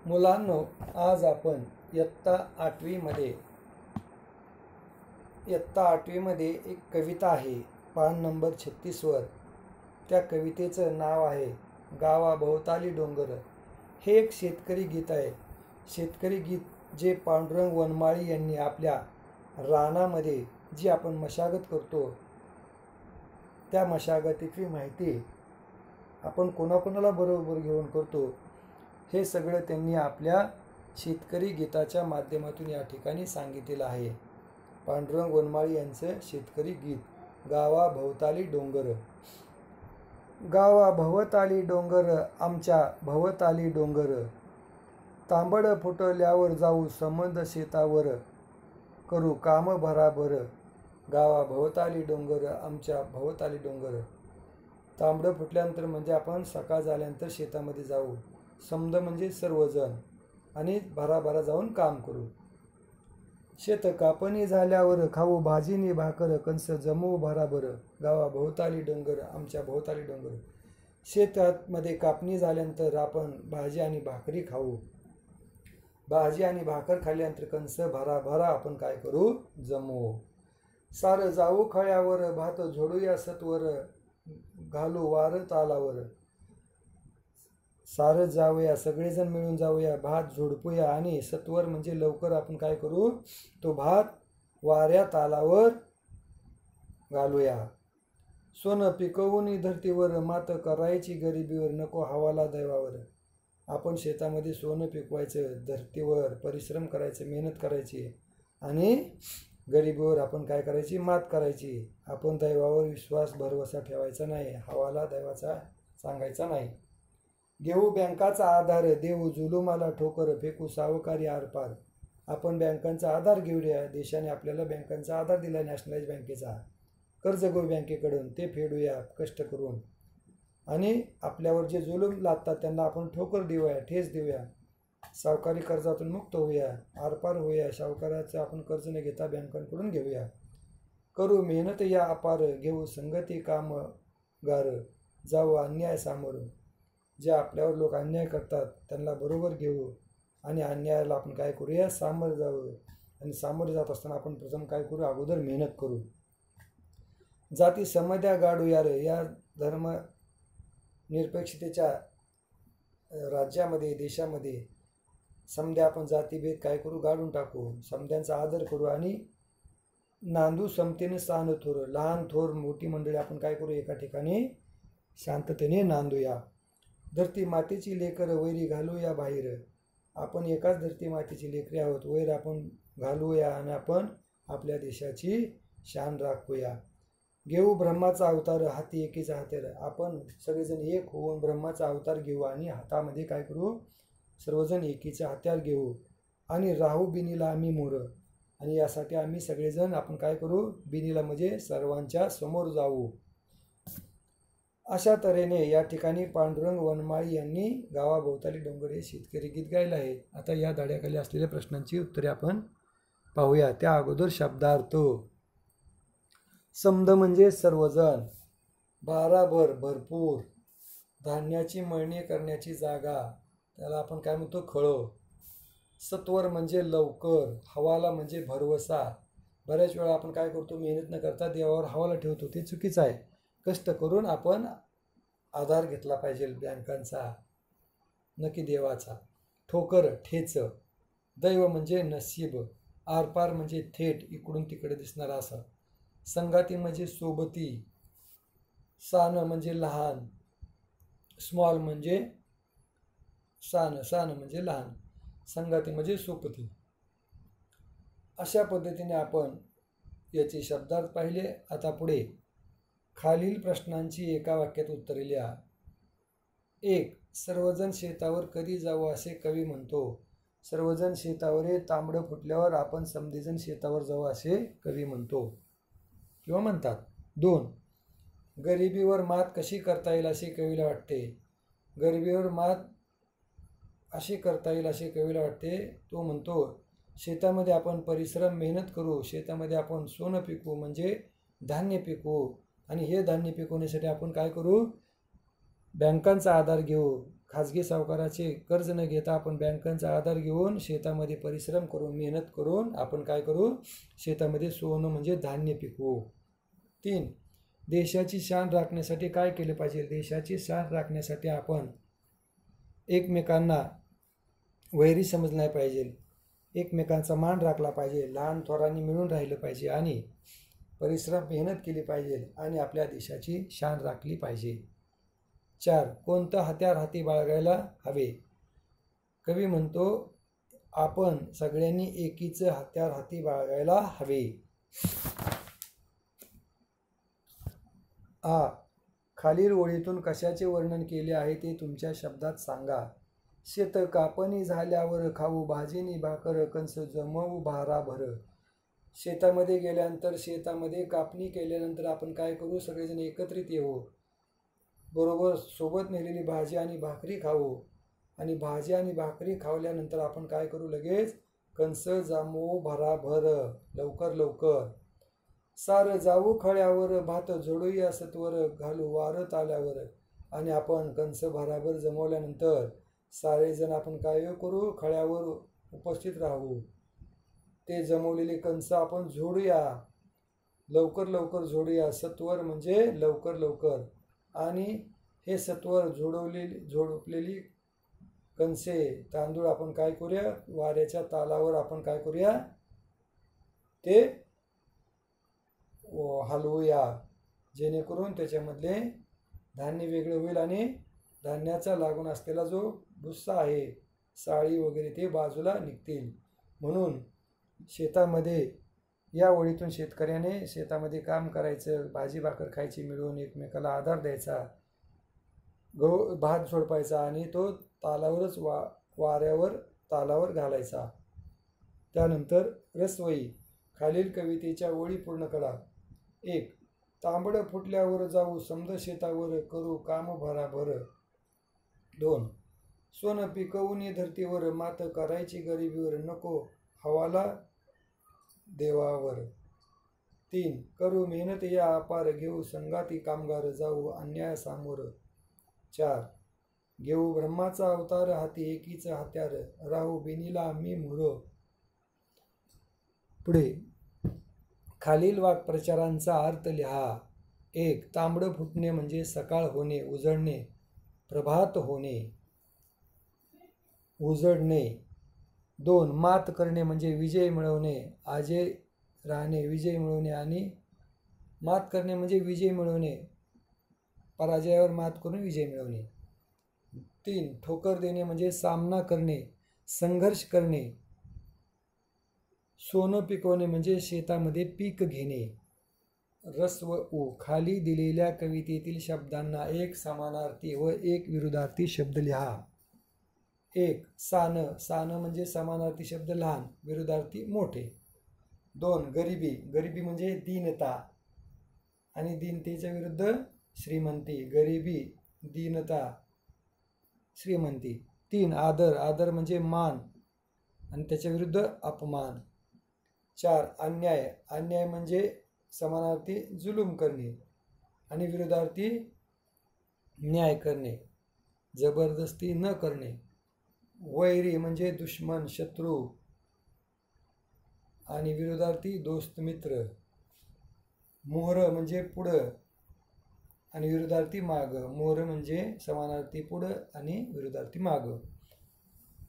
मुलांनो, आज आपण इयत्ता आठवीमध्ये एक कविता आहे, पान नंबर 36वर. त्या कवितेचं नाव आहे गावाभोवताली डोंगर. हे एक शेतकरी गीत आहे. शेतकरी गीत जे पांडुरंग वनमाळी यांनी आपल्या रानामध्ये जी आपण मशागत करतो, त्या मशागतीची माहिती आपण कोणाकोणाला बरोबर घेऊन करतो, हे सगळं त्यांनी आपल्या शेतकरी गीताच्या माध्यमातून या ठिकाणी सांगितलेलं आहे. पांडुरंग वनमाळी यांचं शेतकरी गीत, गावाभोवताली डोंगर. गावाभोवताली डोंगर, आमच्या भोवताली डोंगर, तांबड फुटल्यावर जाऊ समंद शेतावर, करू काम भराभर. गावाभोवताली डोंगर, आमच्या भोवताली डोंगर. तांबडं फुटल्यानंतर म्हणजे आपण सकाळ झाल्यानंतर शेतामध्ये जाऊ, समद म्हणजे सर्वजण, आणि भराभरा जाऊन काम करू. शेत कापणी झाल्यावर खाऊ भाजीनी भाकर, कंस जमवू भराभर. गावाभोवताली डोंगर, आमच्या भोवताली डोंगर. शेतामध्ये कापणी झाल्यानंतर आपण भाजी आणि भाकरी खाऊ. भाजी आणि भाकर खाल्ल्यानंतर कंस भराभरा आपण काय करू, जमवू. सारं जाऊ खळ्यावर, भात झोडूया सत्वर, घालू वार तालावर. सारं जाऊया, सगळेजण मिळून जाऊया, भात झोडपूया, आणि सत्वर म्हणजे लवकर आपण काय करू, तो भात वाऱ्या तालावर घालूया. सोनं पिकवून धरतीवर, मात करायची गरिबीवर, नको हवाला दैवावर. आपण शेतामध्ये सोनं पिकवायचं, धरतीवर परिश्रम करायचं, मेहनत करायची, आणि गरिबीवर आपण काय करायची, मात करायची. आपण दैवावर विश्वास भरवसा ठेवायचा नाही, हवाला दैवाचा सांगायचा नाही. घेऊ बँकाचा आधार, देऊ जुलुमाला ठोकर, फेकू सावकारी आरपार. आपण बँकांचा आधार घेऊया. देशाने आपल्याला बँकांचा आधार दिला, नॅशनलाइज बँकेचा. कर्ज घेऊ बँकेकडून, ते फेडूया कष्ट करून, आणि आपल्यावर जे जुलूम लादतात त्यांना आपण ठोकर देऊया, ठेच देऊया. सावकारी कर्जातून मुक्त होऊया, आरपार होऊया. सावकाराचं आपण कर्ज न घेता बँकांकडून घेऊया. करू मेहनत या अपार, घेऊ संगती कामगार, जाऊ अन्याय सामोर. जे आपल्यावर लोक अन्याय करतात त्यांना बरोबर घेऊ, आणि अन्यायाला आपण काय करूया, सामोरं जाऊ. आणि सामोरे जात असताना आपण प्रथम काय करू, अगोदर मेहनत करू. जाती समद्या गाडूया रे, या धर्म निरपेक्षतेच्या राज्यामध्ये, देशामध्ये समद्या आपण जातीभेद काय करू, गाडून टाकू. समद्यांचा आदर करू, आणि नांदू समतेने सान थोर. लहान थोर मोठी मंडळी आपण काय करू, एका ठिकाणी शांततेने नांदूया. धरती मातेची लेकर, वैरी घालूया बाहेर. आपण एकाच धरती मातेची लेकरे आहोत, वैर आपण घालूया, आणि आपण आपल्या देशाची शान राखूया. घेऊ ब्रह्माचा अवतार, हाती एकीचा हत्यार. आपण सगळेजण एक होऊन ब्रह्माचा अवतार घेऊ, आणि हातामध्ये काय करू, सर्वजण एकीचे हत्यार घेऊ, आणि राहू बिनीला आम्ही मोर. आणि यासाठी आम्ही सगळेजण आपण काय करू, बिनीला म्हणजे सर्वांच्या समोर जाऊ. अशा तऱ्हेने या ठिकाणी पांडुरंग वनमाळी यांनी गावाभोवताली डोंगर हे शेतकरी गीत गायलं आहे. आता या धड्याखाली असलेल्या प्रश्नांची उत्तरे आपण पाहूया. त्या अगोदर शब्दार्थ. समद म्हणजे सर्वजण, भाराभर भरपूर, धान्याची मळणी करण्याची जागा, त्याला आपण काय म्हणतो, खळं. सत्वर म्हणजे लवकर, हवाला म्हणजे भरवसा. बऱ्याच वेळा आपण काय करतो, मेहनत न करता देवावर हवाला ठेवतो, ते चुकीचं आहे. कष्ट करून आपण आधार घेतला पाहिजे बँकांचा, नक्की देवाचा. ठोकर ठेच. दैव म्हणजे नसीब. आरपार म्हणजे थेट इकडून तिकडे दिसणारा असं. संगाती म्हणजे सोबती. सान म्हणजे लहान. स्मॉल म्हणजे सान, सान म्हणजे लहान. संगाती म्हणजे सोबती. अशा पद्धतीने आपण याचे शब्दार्थ पाहिले. आता पुढे खालील प्रश्नांची एका वाक्यात उत्तरे लिहा. 1. सर्वजण शेतावर कधी जाऊ असे कवी म्हणतो. सर्वजण शेतावर ये, तांबडं फुटल्यावर आपण समधीजण शेतावर जाऊ असे कवी म्हणतो किंवा म्हणतात. 2. गरिबीवर मात कशी करता येईल असे कवीला वाटते. गरिबीवर मात अशी करता येईल असे कवीला वाटते. तो म्हणतो, शेतामध्ये आपण परिश्रम मेहनत करू, शेतामध्ये आपण सोनं पिकवू म्हणजे धान्य पिकवू, आणि हे धान्य पिकवण्यासाठी आपण काय करू, बँकांचा आधार घेऊ. खाजगी सावकाराचे कर्ज न घेता आपण बँकांचा आधार घेऊन शेतामध्ये परिश्रम करून मेहनत करून आपण काय करू, शेतामध्ये सोनं म्हणजे धान्य पिकवू. 3. देशाची शान राखण्यासाठी काय केले पाहिजे? देशाची शान राखण्यासाठी आपण एकमेकांना वैरी समजलं नाही पाहिजे, एकमेकांचा मान राखला पाहिजे, लहान थोरांनी मिळून राहिलं पाहिजे आणि परिश्रम मेहनत केली पाहिजे आणि आपल्या देशाची शान राखली पाहिजे. 4. कोणतं हत्यार हाती बाळगायला हवे? कवी म्हणतो आपण सगळ्यांनी एकीचं हत्यार हाती बाळगायला हवे. खालील ओळीतून कशाचे वर्णन केले आहे ते तुमच्या शब्दात सांगा. शेत कापणी झाल्यावर खाऊ भाजीनी भाकर कंस जमवू भाराभर. शेतामध्ये गेल्यानंतर शेतामध्ये कापणी केल्यानंतर आपण काय करू, सगळेजण एकत्रित येऊ, बरोबर सोबत नेलेली भाजी आणि भाकरी खाऊ आणि भाजी आणि भाकरी खावल्यानंतर आपण काय करू, लगेच कंस जमवू भराभर, लवकर लवकर. सार जाऊ खळ्यावर भात जोडूया सत्वर घालू वारत आल्यावर. आणि आपण कंस भराभर जमवल्यानंतर सारेजण आपण काय करू, खळ्यावर उपस्थित राहू. ते जमवलेले कंस आपण जोडूया, लवकर लवकर जोडूया. सत्वर म्हणजे लवकर लवकर. आणि हे सत्वर झोडपलेली कंसे तांदूळ आपण काय करूया, वाऱ्याच्या तालावर आपण काय करूया, ते हलवूया, जेणेकरून त्याच्यामधले धान्य वेगळे होईल आणि धान्याचा लागून असलेला जो भुस्सा आहे, साळी वगैरे, ते बाजूला निघतील. म्हणून शेतामध्ये या ओळीतून शेतकऱ्याने शेतामध्ये काम करायचं, भाजी भाकर खायची मिळून, एकमेकाला आधार द्यायचा, भात झोडपायचा आणि तो तालावरच वाऱ्यावर तालावर घालायचा. त्यानंतर रसवई. खालील कवितेच्या ओळी पूर्ण करा. 1. तांबडं फुटल्यावर जाऊ समद शेतावर करू काम भराभर. 2. सोनं पिकवून धरतीवर मात करायची गरिबीवर नको हवाला देवावर. 3. करू मेहनत या अपार घेऊ संगाती कामगार जाऊ अन्याय सामोर. 4. घेऊ ब्रह्माचा अवतार हाती एकीच हत्यार राहू बिनीला मी मुरो. पुढे खालील वाक्प्रचारांचा अर्थ लिहा. 1. तांबडं फुटणे म्हणजे सकाळ होणे, उजळणे, प्रभात होणे, उजळणे. 2. मात करणे म्हणजे विजय मिळवणे, अजय राहणे, विजय मिळवणे. आणि मात करणे म्हणजे विजय मिळवणे, पराजयावर मात करून विजय मिळवणे. 3. ठोकर देणे म्हणजे सामना करणे, संघर्ष करणे. सोनं पिकवणे म्हणजे शेतामध्ये पीक घेणे. रस्व उ. खाली दिलेल्या कवितेतील शब्दांना एक समानार्थी व एक विरुद्धार्थी शब्द लिहा. 1. सान. सान म्हणजे समानार्थी शब्द लहान, विरुद्धार्थी मोठे. 2. गरिबी. गरिबी म्हणजे दीनता आणि दीनतेच्या विरुद्ध श्रीमंती. गरिबी, दीनता, श्रीमंती. 3. आदर. आदर म्हणजे मान आणि त्याच्या विरुद्ध अपमान. 4. अन्याय. अन्याय म्हणजे समानार्थी जुलूम करणे आणि विरुद्धार्थी न्याय करणे, जबरदस्ती न करणे. वैरी म्हणजे दुश्मन, शत्रू आणि विरोधार्थी दोस्त, मित्र. मोहर म्हणजे पुढं आणि विरुद्धार्थी माग. मोहर म्हणजे समानार्थी पुढं आणि विरुद्धार्थी माग.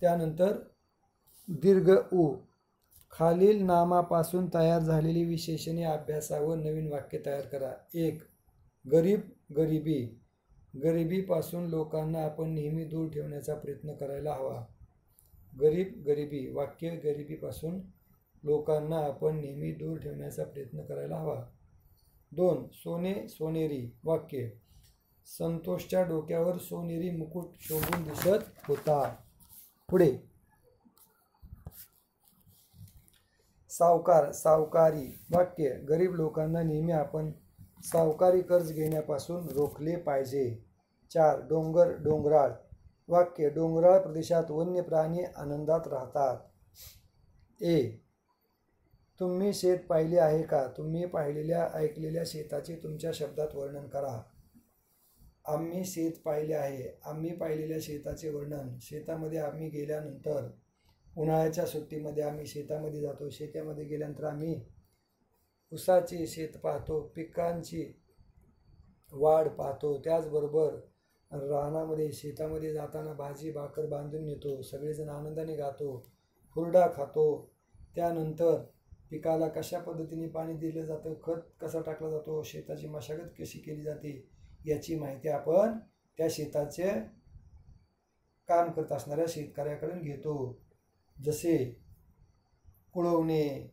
त्यानंतर दीर्घ उ. खालील नामापासून तयार झालेली विशेषणे अभ्यासा व नवीन वाक्य तयार करा. 1. गरीब, गरिबी. गरिबीपासून लोकांना आपण नेहमी दूर ठेवण्याचा प्रयत्न करायला हवा. गरीब, गरिबी. वाक्य गरिबीपासून लोकांना आपण नेहमी दूर ठेवण्याचा प्रयत्न करायला हवा. 2. सोने, सोनेरी. वाक्य संतोषच्या डोक्यावर सोनेरी मुकुट शोभून दिसत होता. पुढे सावकार, सावकारी. वाक्य गरीब लोकांना नेहमी आपण सावकारी कर्ज घेण्यापासून रोखले पाहिजे. 4. डोंगर, डोंगराळ. वाक्य डोंगराळ प्रदेशात वन्य प्राणी आनंदात राहतात. ए. तुम्ही शेत पाहिले आहे का? तुम्ही पाहिलेल्या ऐकलेल्या शेताचे तुमच्या शब्दात वर्णन करा. आम्ही शेत पाहिले आहे. आम्ही पाहिलेल्या शेताचे वर्णन. शेतामध्ये आम्ही गेल्यानंतर उन्हाळ्याच्या सुट्टीमध्ये आम्ही शेतामध्ये जातो. शेतामध्ये गेल्यानंतर आम्ही ऊसाचे शेत पाहतो, पिकांची वाढ पाहतो. त्याचबरोबर रानामध्ये शेतामध्ये जाताना भाजी भाकर बांधून नेतो. सगळेजण आनंदाने गातो, हुरडा खातो. त्यानंतर पिकाला कशा पद्धतीने पाणी दिलं जातं, खत कसा टाकला जातो, शेताची मशागत कशी केली जाते याची माहिती आपण त्या शेताचे काम करत असणाऱ्या शेतकऱ्याकडून घेतो. जसे कुळवणे,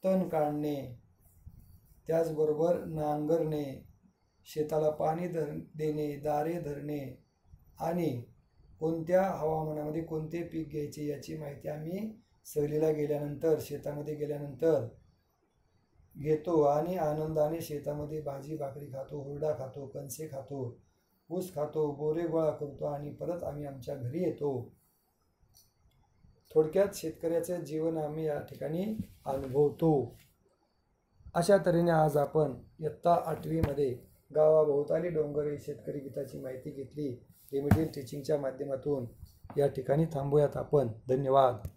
तण काढणे, त्याचबरोबर नांगरणे, शेताला पाणी देणे, दारे धरणे आणि कोणत्या हवामानामध्ये कोणते पीक घ्यायचे याची माहिती आम्ही सहलीला गेल्यानंतर शेतामध्ये गेल्यानंतर घेतो आणि आनंदाने शेतामध्ये भाजी भाकरी खातो, हुरडा खातो, कणसे खातो, ऊस खातो, बोरे गोळा करतो आणि परत आम्ही आमच्या घरी येतो. थोडक्यात शेतकऱ्याचे जीवन आम्ही या ठिकाणी अनुभवतो. अशा तऱ्हेने आज आपण इयत्ता 8वीमध्ये गावाभोवताली डोंगर शेतकरी गीताची माहिती घेतली. रेमेडियल टीचिंगच्या माध्यमातून या ठिकाणी थांबूयात आपण. धन्यवाद.